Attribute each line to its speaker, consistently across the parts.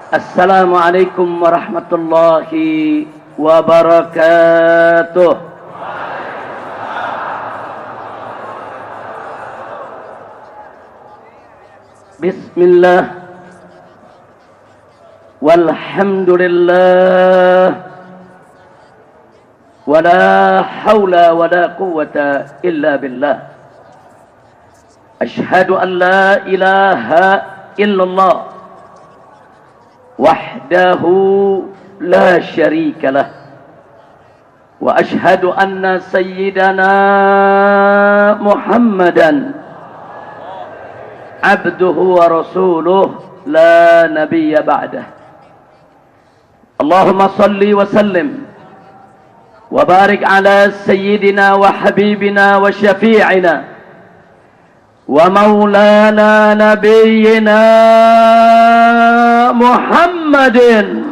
Speaker 1: Assalamualaikum warahmatullahi wabarakatuh. Bismillah walhamdulillah wala hawla wala quwwata illa billah. Ashhadu an la ilaha illallah wahdahu la syarika lah, wa ashhadu anna sayyidana Muhammadan abduhu wa rasuluh la nabiyya ba'dah. Allahumma salli wa sallim wa barik ala sayyidina wa habibina wa syafi'ina wa maulana nabiyyina Muhammadin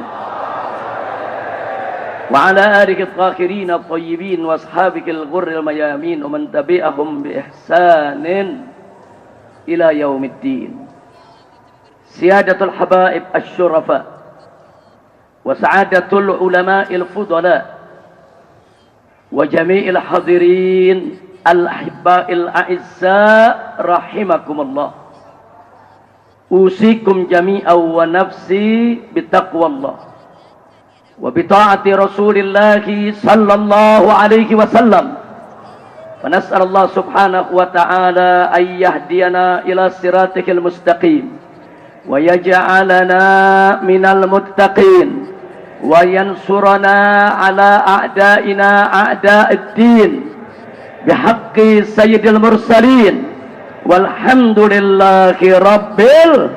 Speaker 1: wa ala alihi al-tahirin al-tayyibin wa ashabihi al-ghurri al-mayamin wa man tabi'ahum bi ihsanin ila yaumiddin. Siyadatul habaib asy-syurafa wa sa'adatul ulama'il fudala wa jami'il hadirin al-ahibba'il a'izza rahimakumullah. Usikum jami'an wa nafsi bitaqwallah wa bita'ati rasulillahi sallallahu alaihi wasallam. Wa nas'alullah subhanahu wa ta'ala an yahdiyana ila siratikal mustaqim wa yaj'alana minal muttaqin wa yansurana ala a'da'ina a'da'id-din bihaqqi sayyidil mursalin walhamdulillahi rabbil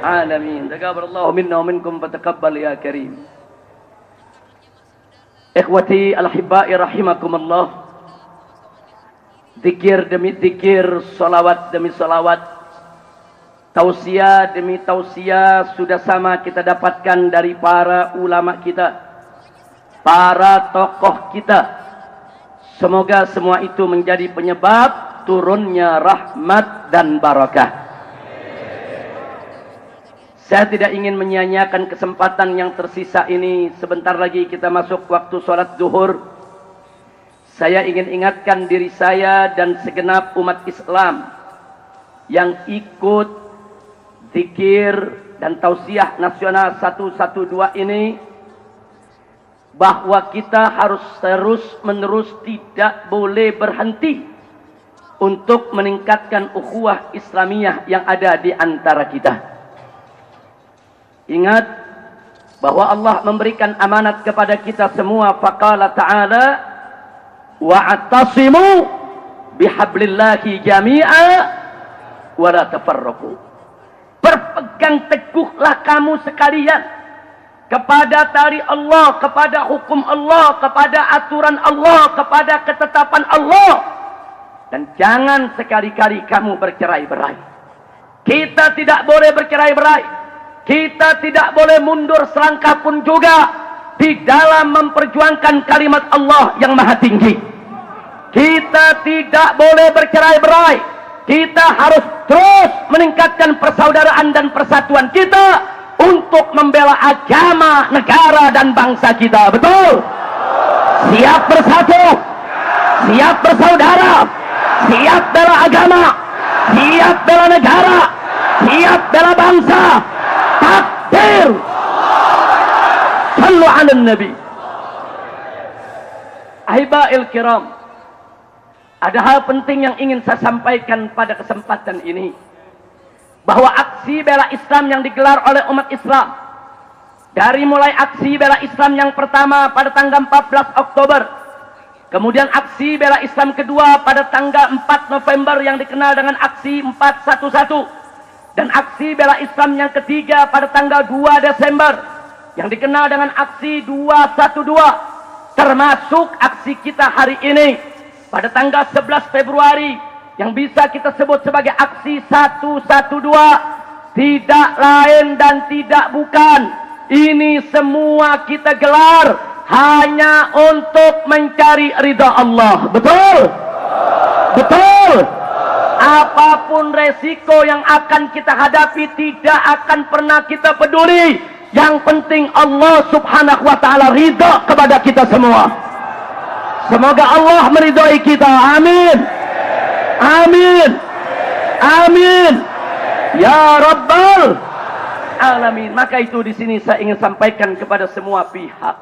Speaker 1: alamin. Taqabbalallahu minna wa minkum fataqabbal ya karim. Ikhwati al-ahibba'i rahimakumullah. Zikir demi zikir, salawat demi salawat, tausiah demi tausiah sudah sama kita dapatkan dari para ulama kita, para tokoh kita. Semoga semua itu menjadi penyebab turunnya rahmat dan barakah. Saya tidak ingin menyia-nyiakan kesempatan yang tersisa ini. Sebentar lagi kita masuk waktu sholat zuhur. Saya ingin ingatkan diri saya dan segenap umat Islam yang ikut zikir dan tausiah nasional 112 ini, bahwa kita harus terus-menerus tidak boleh berhenti untuk meningkatkan ukhuwah Islamiyah yang ada di antara kita. Ingat bahwa Allah memberikan amanat kepada kita semua. Faqala ta'ala wa'tasimu bihablillahi jami'a wa la tafarraqu. Berpegang teguhlah kamu sekalian kepada tali Allah, kepada hukum Allah, kepada aturan Allah, kepada ketetapan Allah, dan jangan sekali-kali kamu bercerai-berai. Kita tidak boleh bercerai-berai. Kita tidak boleh mundur selangkah pun juga di dalam memperjuangkan kalimat Allah yang maha tinggi. Kita tidak boleh bercerai-berai. Kita harus terus meningkatkan persaudaraan dan persatuan kita untuk membela agama, negara, dan bangsa kita. Betul? Siap bersatu, siap bersaudara, siap bela agama, siap bela negara, siap bela bangsa. Takbir. Sallu ala nabi. Ahiba'il kiram, ada hal penting yang ingin saya sampaikan pada kesempatan ini, bahwa aksi bela Islam yang digelar oleh umat Islam, dari mulai aksi bela Islam yang pertama pada tanggal 14 Oktober, kemudian aksi bela Islam kedua pada tanggal 4 November yang dikenal dengan aksi 411, dan aksi bela Islam yang ketiga pada tanggal 2 Desember yang dikenal dengan aksi 212, termasuk aksi kita hari ini pada tanggal 11 Februari yang bisa kita sebut sebagai aksi 112, tidak lain dan tidak bukan, ini semua kita gelar hanya untuk mencari ridha Allah. Betul? Betul? Apapun resiko yang akan kita hadapi tidak akan pernah kita peduli. Yang penting Allah subhanahu wa ta'ala ridha kepada kita semua. Semoga Allah meridhai kita. Amin. Amin. Amin. Ya Rabbal Alamin. Maka itu di sini saya ingin sampaikan kepada semua pihak.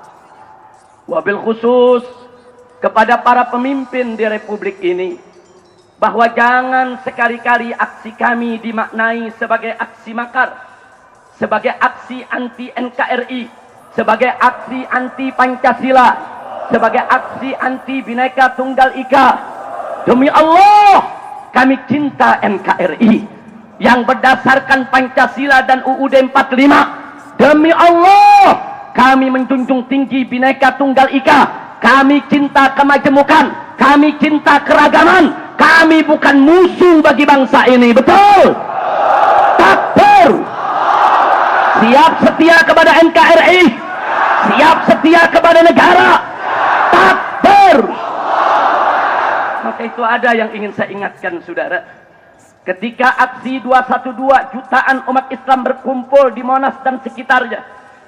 Speaker 1: Wabil khusus kepada para pemimpin di Republik ini, bahwa jangan sekali-kali aksi kami dimaknai sebagai aksi makar, sebagai aksi anti NKRI, sebagai aksi anti Pancasila, sebagai aksi anti Bhinneka Tunggal Ika. Demi Allah, kami cinta NKRI yang berdasarkan Pancasila dan UUD 45. Demi Allah, kami menjunjung tinggi Bhinneka Tunggal Ika. Kami cinta kemajemukan, kami cinta keragaman. Kami bukan musuh bagi bangsa ini, betul? Takbir. Siap setia kepada NKRI, siap setia kepada negara. Takbir. Maka itu ada yang ingin saya ingatkan, saudara. Ketika aksi 212 jutaan umat Islam berkumpul di Monas dan sekitarnya,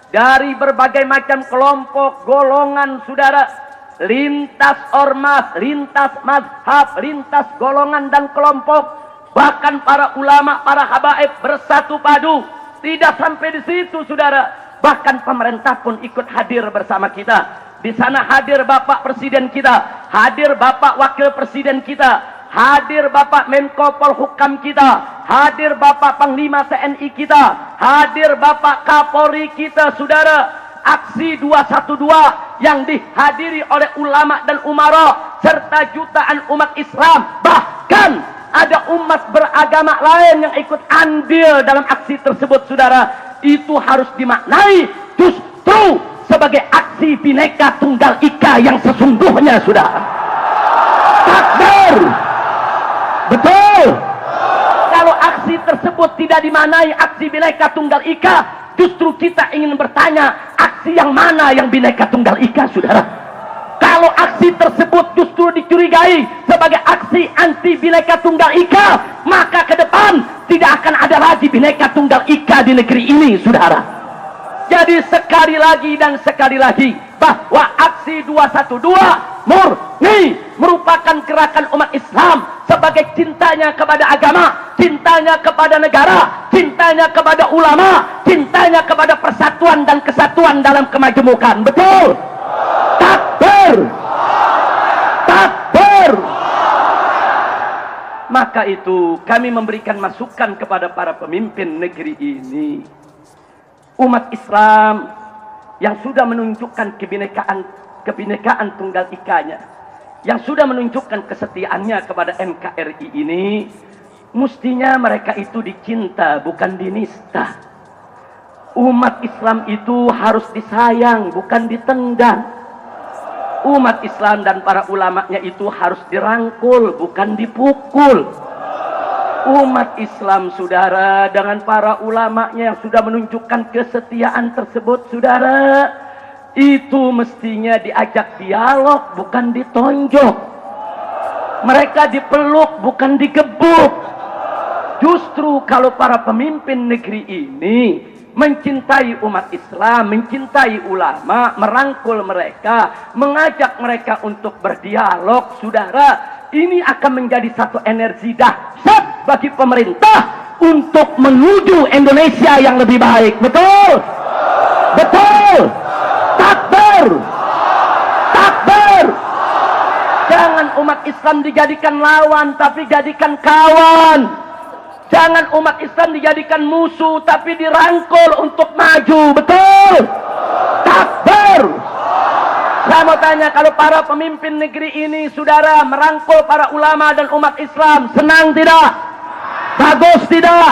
Speaker 1: dari berbagai macam kelompok, golongan, saudara, lintas ormas, lintas mazhab, lintas golongan dan kelompok, bahkan para ulama, para habaib bersatu padu. Tidak sampai di situ, saudara, bahkan pemerintah pun ikut hadir bersama kita. Di sana hadir Bapak Presiden kita, hadir Bapak Wakil Presiden kita, hadir Bapak Menko Polhukam kita, hadir Bapak Panglima TNI kita, hadir Bapak Kapolri kita, saudara. Aksi 212 yang dihadiri oleh ulama dan umara serta jutaan umat Islam, bahkan ada umat beragama lain yang ikut andil dalam aksi tersebut, saudara. Itu harus dimaknai justru sebagai aksi Bhinneka Tunggal Ika yang sesungguhnya, saudara. Takbir. Betul. Kalau aksi tersebut tidak dimaknai aksi Bhinneka Tunggal Ika, justru kita ingin bertanya, aksi yang mana yang Bhinneka Tunggal Ika, saudara? Kalau aksi tersebut justru dicurigai sebagai aksi anti Bhinneka Tunggal Ika, maka ke depan tidak akan ada lagi Bhinneka Tunggal Ika di negeri ini, saudara. Jadi sekali lagi dan sekali lagi, bahwa aksi 212 murni merupakan gerakan umat Islam sebagai cintanya kepada agama, cintanya kepada negara, cintanya kepada ulama, cintanya kepada persatuan dan kesatuan dalam kemajemukan. Betul? Takbir. Takbir. Maka itu kami memberikan masukan kepada para pemimpin negeri ini. Umat Islam yang sudah menunjukkan kebinekaan tunggal ikanya, yang sudah menunjukkan kesetiaannya kepada NKRI ini, mestinya mereka itu dicinta, bukan dinista. Umat Islam itu harus disayang, bukan ditendang. Umat Islam dan para ulamanya itu harus dirangkul, bukan dipukul. Umat Islam, saudara, dengan para ulamanya yang sudah menunjukkan kesetiaan tersebut, saudara, itu mestinya diajak dialog, bukan ditonjok. Mereka dipeluk, bukan digebuk. Justru kalau para pemimpin negeri ini mencintai umat Islam, mencintai ulama, merangkul mereka, mengajak mereka untuk berdialog, saudara, ini akan menjadi satu energi dahsyat bagi pemerintah untuk menuju Indonesia yang lebih baik. Betul? Betul? Takbir! Takbir! Jangan umat Islam dijadikan lawan, tapi jadikan kawan. Jangan umat Islam dijadikan musuh, tapi dirangkul untuk maju. Betul? Takbir! Saya mau tanya, kalau para pemimpin negeri ini, saudara, merangkul para ulama dan umat Islam, senang tidak? Bagus tidak?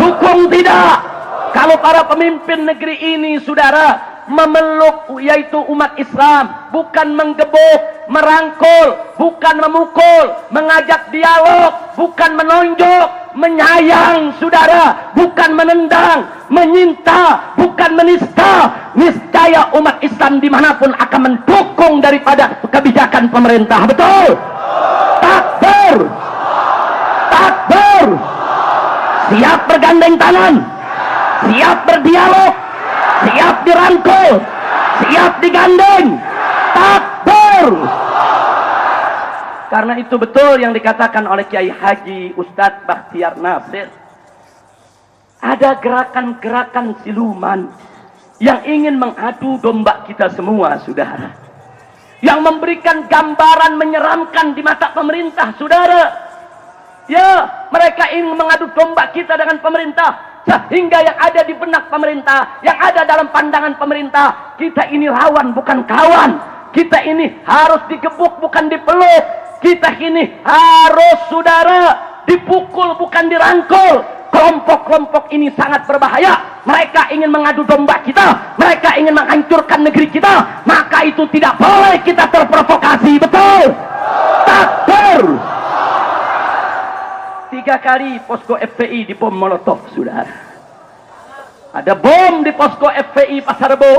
Speaker 1: Dukung tidak? Kalau para pemimpin negeri ini, saudara, memeluk yaitu umat Islam, bukan menggebuk, merangkul, bukan memukul, mengajak dialog, bukan menonjok, menyayang, saudara, bukan menendang, menyinta, bukan menista, niscaya umat Islam dimanapun akan mendukung daripada kebijakan pemerintah. Betul? Takbir! Siap bergandeng tangan, siap berdialog, siap dirangkul, siap digandeng. Takbir. Karena itu betul yang dikatakan oleh Kiai Haji Ustadz Bakhtiar Nasir. Ada gerakan-gerakan siluman yang ingin mengadu domba kita semua, saudara. Yang memberikan gambaran menyeramkan di mata pemerintah, saudara. Ya, mereka ingin mengadu domba kita dengan pemerintah. Sehingga yang ada di benak pemerintah, yang ada dalam pandangan pemerintah, kita ini lawan bukan kawan. Kita ini harus digebuk bukan dipeluk. Kita ini harus, saudara, dipukul bukan dirangkul. Kelompok-kelompok ini sangat berbahaya. Mereka ingin mengadu domba kita. Mereka ingin menghancurkan negeri kita. Maka itu tidak boleh kita terprovokasi. Betul? Takbir. 3 kali posko FPI dibom molotov, saudara. Ada bom di posko FPI Pasar Rebo.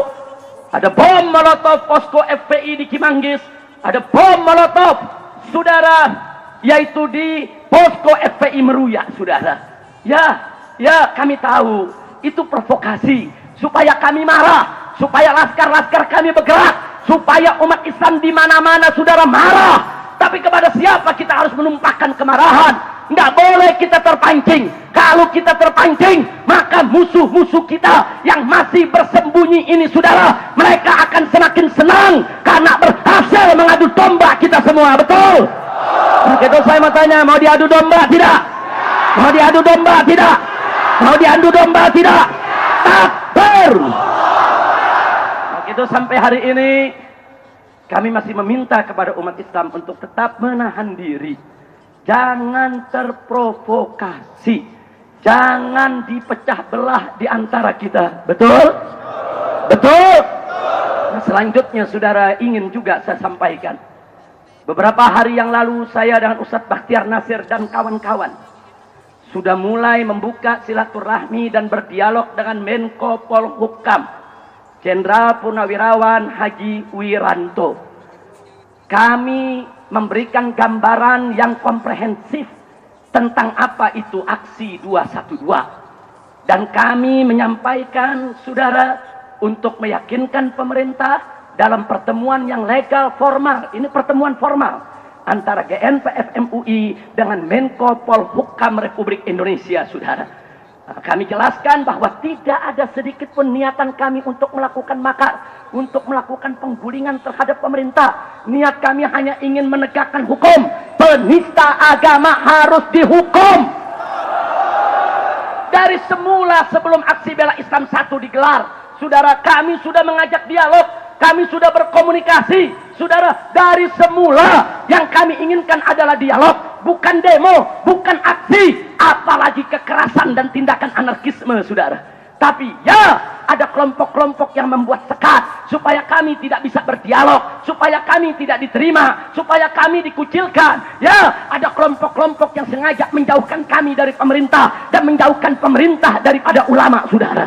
Speaker 1: Ada bom molotov posko FPI di Cimanggis. Ada bom molotov, saudara, yaitu di posko FPI Meruya, saudara. Ya, kami tahu itu provokasi supaya kami marah, supaya laskar-laskar kami bergerak, supaya umat Islam di mana-mana, saudara, marah. Tapi kepada siapa kita harus menumpahkan kemarahan? Nggak boleh kita terpancing. Kalau kita terpancing, maka musuh-musuh kita yang masih bersembunyi ini, saudara, mereka akan semakin senang karena berhasil mengadu domba kita semua. Betul? Begitu saya mau tanya, mau diadu domba tidak? Mau diadu domba tidak? Mau diadu domba tidak? Takbir. Begitu sampai hari ini kami masih meminta kepada umat Islam untuk tetap menahan diri. Jangan terprovokasi. Jangan dipecah belah di antara kita. Betul? Betul? Nah, selanjutnya, saudara, ingin juga saya sampaikan. Beberapa hari yang lalu saya dengan Ustadz Bakhtiar Nasir dan kawan-kawan sudah mulai membuka silaturahmi dan berdialog dengan Menko Polhukam, Jenderal Purnawirawan Haji Wiranto. Kami memberikan gambaran yang komprehensif tentang apa itu aksi 212. Dan kami menyampaikan, saudara, untuk meyakinkan pemerintah dalam pertemuan yang legal formal. Ini pertemuan formal antara GNPF MUI dengan Menko Polhukam Republik Indonesia, saudara. Kami jelaskan bahwa tidak ada sedikit pun niatan kami untuk melakukan makar, untuk melakukan penggulingan terhadap pemerintah. Niat kami hanya ingin menegakkan hukum. Penista agama harus dihukum. Dari semula sebelum aksi bela Islam 1 digelar, saudara, kami sudah mengajak dialog, kami sudah berkomunikasi. Saudara, dari semula yang kami inginkan adalah dialog, bukan demo, bukan aksi, apalagi kekerasan dan tindakan anarkisme, saudara. Tapi ya, ada kelompok-kelompok yang membuat sekat supaya kami tidak bisa berdialog, supaya kami tidak diterima, supaya kami dikucilkan. Ya, ada kelompok-kelompok yang sengaja menjauhkan kami dari pemerintah dan menjauhkan pemerintah daripada ulama, saudara.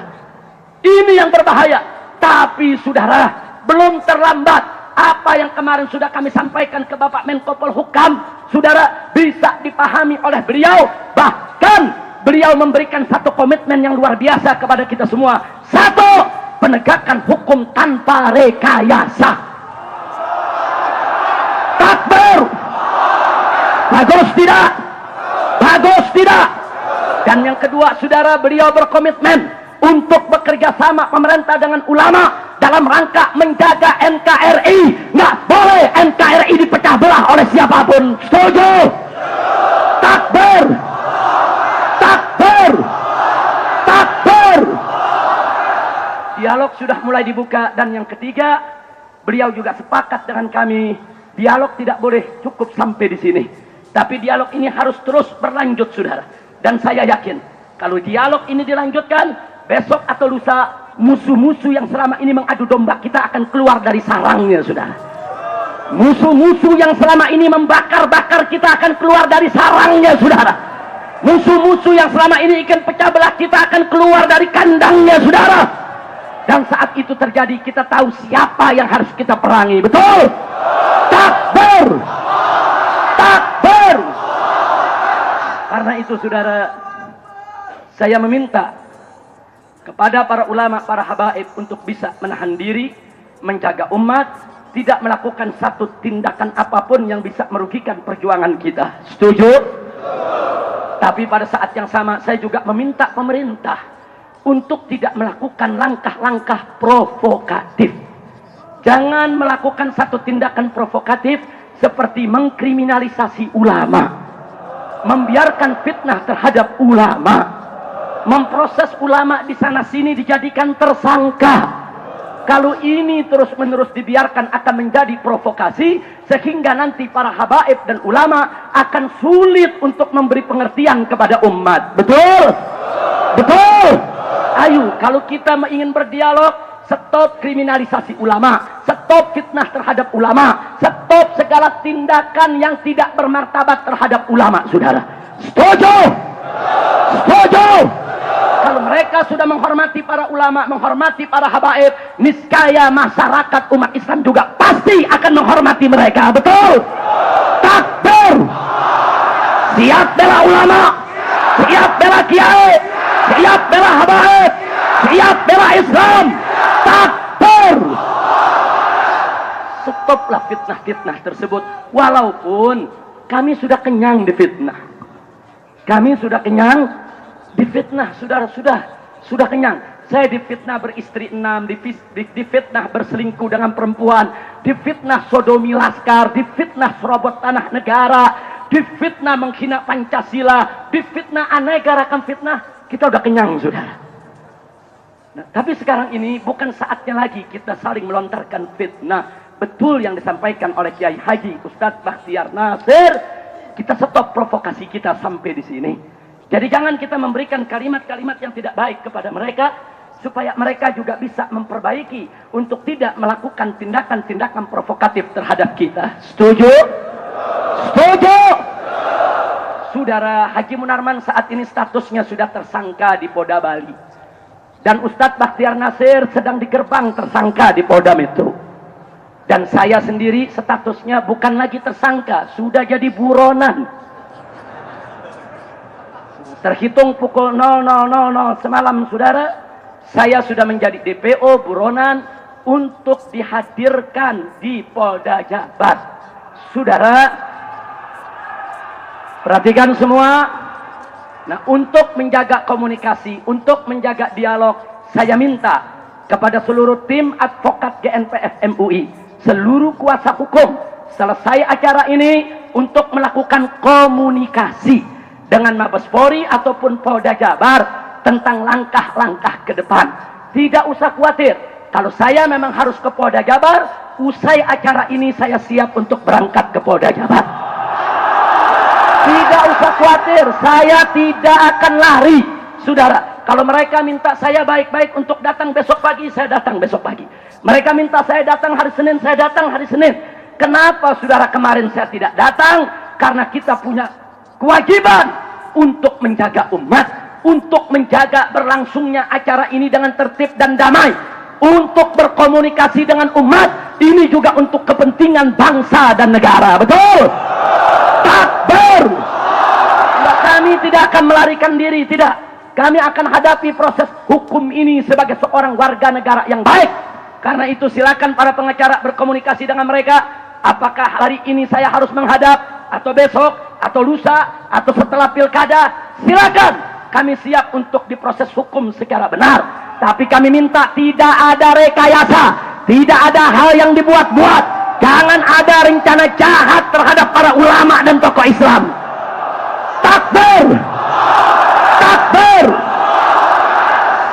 Speaker 1: Ini yang berbahaya. Tapi, saudara, belum terlambat. Apa yang kemarin sudah kami sampaikan ke Bapak Menko Polhukam, saudara, bisa dipahami oleh beliau. Bahkan beliau memberikan satu komitmen yang luar biasa kepada kita semua. 1. Penegakan hukum tanpa rekayasa. Takbir. Bagus tidak? Bagus tidak? Dan yang kedua, saudara, beliau berkomitmen untuk bekerja sama pemerintah dengan ulama dalam rangka menjaga NKRI. Nggak boleh NKRI dipecah belah oleh siapapun. Setuju? Takbir. Takbir. Takbir. Dialog sudah mulai dibuka. Dan yang ketiga, beliau juga sepakat dengan kami, dialog tidak boleh cukup sampai di sini, tapi dialog ini harus terus berlanjut, saudara. Dan saya yakin kalau dialog ini dilanjutkan, besok atau lusa, musuh-musuh yang selama ini mengadu domba kita akan keluar dari sarangnya, saudara. Musuh-musuh yang selama ini membakar-bakar kita akan keluar dari sarangnya, saudara. Musuh-musuh yang selama ini ingin pecah belah kita akan keluar dari kandangnya, saudara. Dan saat itu terjadi, kita tahu siapa yang harus kita perangi. Betul? Takbir. Takbir. Karena itu, saudara, Saya meminta kepada para ulama, para habaib untuk bisa menahan diri, menjaga umat, tidak melakukan satu tindakan apapun yang bisa merugikan perjuangan kita. Setuju? Tapi pada saat yang sama saya juga meminta pemerintah untuk tidak melakukan langkah-langkah provokatif. Jangan melakukan satu tindakan provokatif seperti mengkriminalisasi ulama, membiarkan fitnah terhadap ulama, memproses ulama di sana sini dijadikan tersangka. Kalau ini terus-menerus dibiarkan akan menjadi provokasi, sehingga nanti para habaib dan ulama akan sulit untuk memberi pengertian kepada umat. Betul? Betul? Ayo, kalau kita ingin berdialog, stop kriminalisasi ulama, stop fitnah terhadap ulama, stop segala tindakan yang tidak bermartabat terhadap ulama, saudara. Setuju? Setuju? Kalau mereka sudah menghormati para ulama, menghormati para habaib, niscaya masyarakat umat Islam juga pasti akan menghormati mereka. Betul? Takbir! Siap bela ulama, siap bela kiai, siap bela habaib, siap bela Islam. Takbir! Stoplah fitnah-fitnah tersebut. Walaupun kami sudah kenyang di fitnah. Kami sudah kenyang difitnah, saudara, sudah kenyang. Saya difitnah beristri 6, difitnah berselingkuh dengan perempuan, difitnah sodomi laskar, difitnah serobot tanah negara, difitnah menghina Pancasila, difitnah aneka ragam fitnah. Kita udah kenyang, saudara. Nah, tapi sekarang ini bukan saatnya lagi kita saling melontarkan fitnah. Betul yang disampaikan oleh Kiai Haji Ustadz Bakhtiar Nasir. Kita stop provokasi kita sampai di sini. Jadi jangan kita memberikan kalimat-kalimat yang tidak baik kepada mereka, supaya mereka juga bisa memperbaiki untuk tidak melakukan tindakan-tindakan provokatif terhadap kita. Setuju? Setuju? Saudara, Haji Munarman saat ini statusnya sudah tersangka di Polda Bali. Dan Ustadz Bakhtiar Nasir sedang di gerbang tersangka di Polda Metro. Dan saya sendiri statusnya bukan lagi tersangka, sudah jadi buronan. Terhitung pukul 00.00 semalam, saudara, saya sudah menjadi DPO buronan untuk dihadirkan di Polda Jabar. Saudara, perhatikan semua. Nah, untuk menjaga komunikasi, untuk menjaga dialog, saya minta kepada seluruh tim advokat GNPF MUI, seluruh kuasa hukum, selesai acara ini untuk melakukan komunikasi dengan Mabes Polri ataupun Polda Jabar tentang langkah-langkah ke depan. Tidak usah khawatir. Kalau saya memang harus ke Polda Jabar, usai acara ini saya siap untuk berangkat ke Polda Jabar. Tidak usah khawatir, saya tidak akan lari. Saudara, kalau mereka minta saya baik-baik untuk datang besok pagi, saya datang besok pagi. Mereka minta saya datang hari Senin, saya datang hari Senin. Kenapa saudara kemarin saya tidak datang? Karena kita punya kewajiban untuk menjaga umat, untuk menjaga berlangsungnya acara ini dengan tertib dan damai, untuk berkomunikasi dengan umat, ini juga untuk kepentingan bangsa dan negara. Betul? Takbir! Kami tidak akan melarikan diri, tidak. Kami akan hadapi proses hukum ini sebagai seorang warga negara yang baik. Karena itu silakan para pengacara berkomunikasi dengan mereka. Apakah hari ini saya harus menghadap, atau besok, atau lusa, atau setelah pilkada, silakan. Kami siap untuk diproses hukum secara benar. Tapi kami minta tidak ada rekayasa, tidak ada hal yang dibuat-buat. Jangan ada rencana jahat terhadap para ulama dan tokoh Islam. Takbir! Takbir!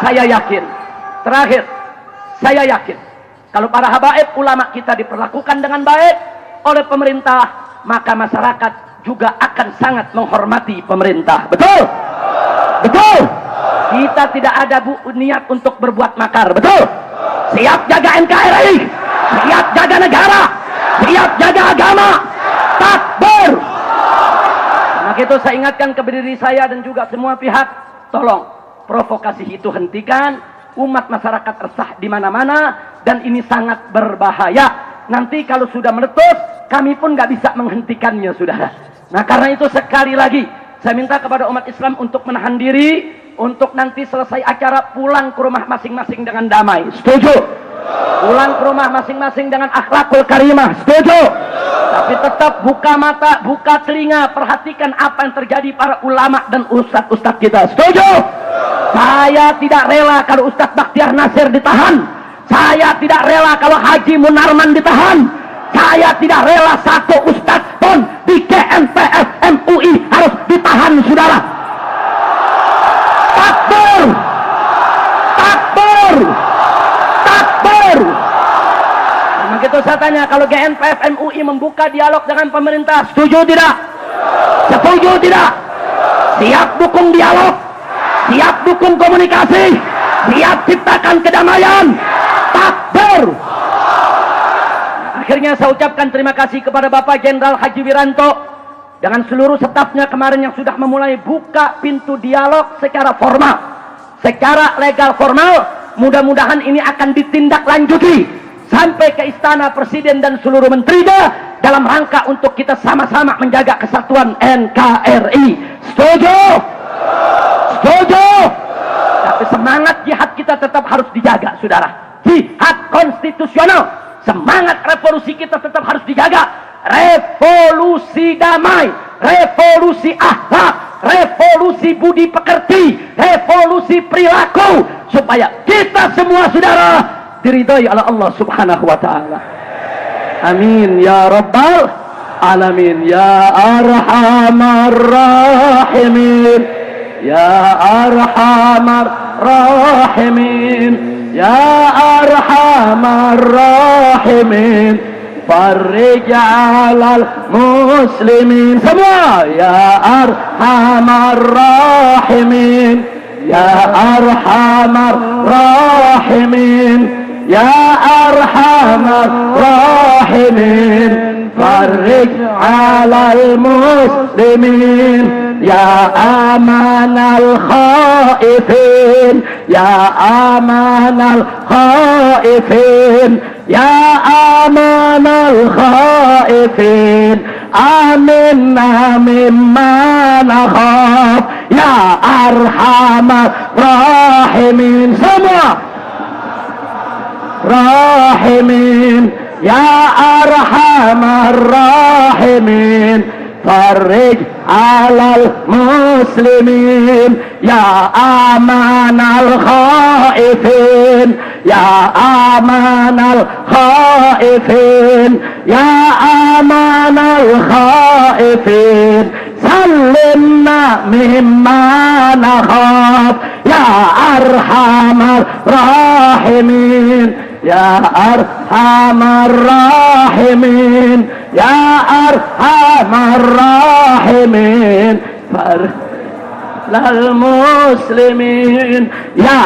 Speaker 1: Saya yakin, terakhir, saya yakin, kalau para habaib ulama kita diperlakukan dengan baik oleh pemerintah, maka masyarakat juga akan sangat menghormati pemerintah. Betul? Betul? Kita tidak ada niat untuk berbuat makar. Betul? Siap jaga NKRI, siap jaga negara, siap jaga agama. Takbir! Maka itu saya ingatkan kepada diri saya dan juga semua pihak, tolong provokasi itu hentikan. Umat masyarakat resah di mana-mana dan ini sangat berbahaya. Nanti kalau sudah meletus, kami pun nggak bisa menghentikannya, saudara. Nah, karena itu sekali lagi saya minta kepada umat Islam untuk menahan diri, untuk nanti selesai acara pulang ke rumah masing-masing dengan damai. Setuju? Pulang ke rumah masing-masing dengan akhlakul karimah. Setuju? Tapi tetap buka mata, buka telinga, perhatikan apa yang terjadi para ulama dan ustadz-ustadz kita. Setuju? Saya tidak rela kalau Ustadz Bakhtiar Nasir ditahan. Saya tidak rela kalau Haji Munarman ditahan. Saya tidak rela satu ustadz pun di GNPF MUI harus ditahan, saudara. Takbir! Takbir! Takbir! Begitu saya tanya, kalau GNPF MUI membuka dialog dengan pemerintah, setuju tidak? Setuju tidak? Siap dukung dialog? Siap dukung komunikasi? Siap ciptakan kedamaian? Takbir! Akhirnya saya ucapkan terima kasih kepada Bapak Jenderal Haji Wiranto dengan seluruh stafnya kemarin yang sudah memulai buka pintu dialog secara formal, secara legal formal. Mudah-mudahan ini akan ditindaklanjuti sampai ke Istana Presiden dan seluruh menterinya dalam rangka untuk kita sama-sama menjaga kesatuan NKRI. Setuju? Setuju? Tapi semangat jihad kita tetap harus dijaga, saudara. Jihad konstitusional. Semangat revolusi kita tetap harus dijaga. Revolusi damai, revolusi akhlak, revolusi budi pekerti, revolusi perilaku, supaya kita semua, saudara, diridhai oleh Allah Subhanahu wa taala. Amin ya rabbal alamin ya arhamar rahimin ya arhamar rahimin ya arhamar rahimin farij 'alal muslimin. Semua ya arhamar rahimin ya arhamar rahimin ya arhamar rahimin farij 'alal muslimin ya amanal khaifin ya amanal khaifin ya amanal khaifin aminna mimma nakhaf ya arhamar rahimin. Semua rahimin ya arhamar rahimin farij 'alal muslimin ya amanal khaifin ya amanal khaifin ya amanal khaifin salimna mimma nakhaf ya arhamar rahimin ya arhamar rahimin ya arhamar rahimin lal muslimin ya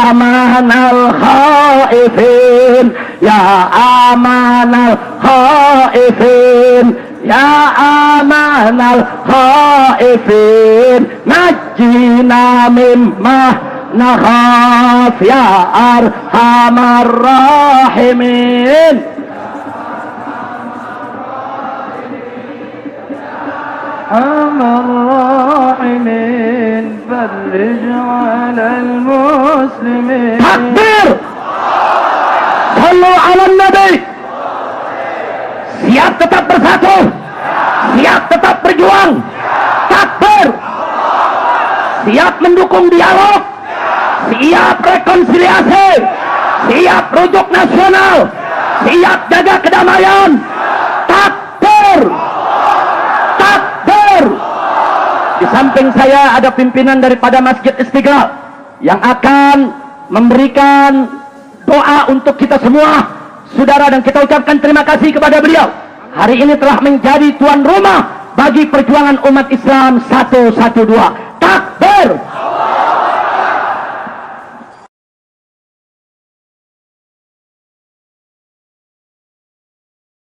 Speaker 1: amanal khaifin ya amanal khaifin ya amanal khaifin najjina mimma nakhaf ya arhamar rahimin arhamar rahimin farij 'alal muslimin. Takbir! Sallu 'alan nabi. Siap tetap bersatu, siap tetap berjuang. Takbir! Siap mendukung dialog, siap rekonsiliasi, siap rujuk nasional, siap jaga kedamaian. Takbir! Takbir! Di samping saya ada pimpinan daripada Masjid Istiqlal yang akan memberikan doa untuk kita semua, saudara, dan kita ucapkan terima kasih kepada beliau. Hari ini telah menjadi tuan rumah bagi perjuangan umat Islam 112. Takbir!